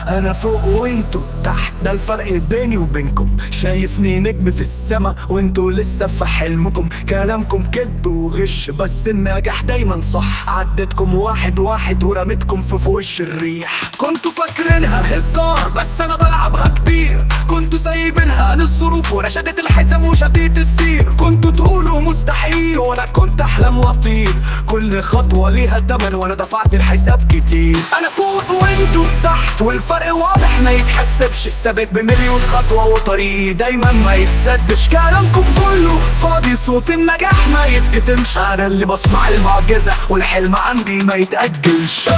انا فوق وانتوا تحت، ده الفرق بيني وبينكم. شايفني نجم في السما وانتوا لسه في حلمكم. كلامكم كدب وغش بس النجاح دايما صح. عدتكم واحد واحد ورميتكم في وش الريح. كنتوا فاكرينها هزار بس انا بلعبها كبير. كنتوا سايبينها للظروف وانا شديت الحزام وشديت السير. كنتوا تقولوا مستحيل وانا كنت احلم واطير. كل خطوة ليها تمن وانا دفعت الحساب كتير. انا فوق وانتوا تحت والفرق واضح ما يتحسبش. الثابت بمليون خطوة وطريقي دايما ما يتسدش. كلامكم كله فاضي صوت النجاح ما يتكتمش. انا اللي بصنع المعجزة والحلم عندي ما يتأجلش.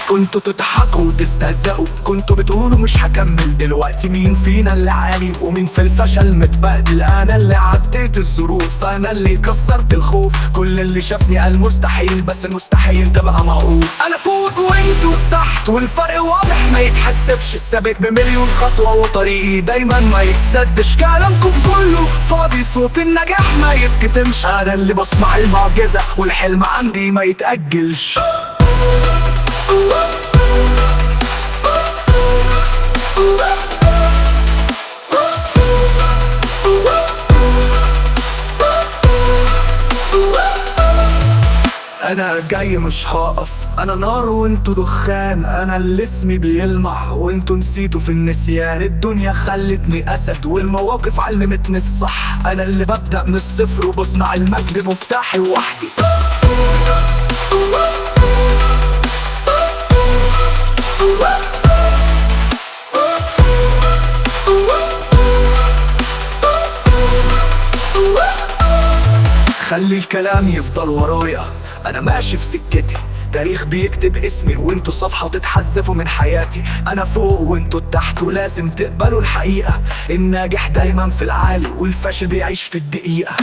كنتوا تضحكوا وتستهزقوا، كنتوا بتقولوا مش هكمل. دلوقتي مين فينا اللي عالي ومين في الفشل متبهدل؟ انا اللي عديت الظروف، انا اللي كسرت الخوف. كل اللي شافني قال مستحيل بس المستحيل ده بقى معروف. انا فوق وانتوا تحت والفرق واضح ما يتحسبش. الثابت بمليون خطوة وطريقي دايما ما يتسدش. كلامكم كله فاضي صوت النجاح ما يتكتمش. انا اللي بصنع المعجزة والحلم عندي ما يتأجلش. انا جاي مش هقف، انا نار وانتوا دخان. انا اللي اسمي بيلمع وانتوا نسيتوا في النسيان. الدنيا خلتني اسد والمواقف علمتني الصح. انا اللي ببدأ من الصفر وبصنع المجد مفتاحي وحدي. خلي الكلام يفضل ورايا، انا ماشي في سكتي. تاريخ بيكتب اسمي وانتوا صفحة وتتحذفوا من حياتي. انا فوق وانتوا تحت ولازم تقبلوا الحقيقة. الناجح دايما في العالي والفاشل بيعيش في الدقيقة.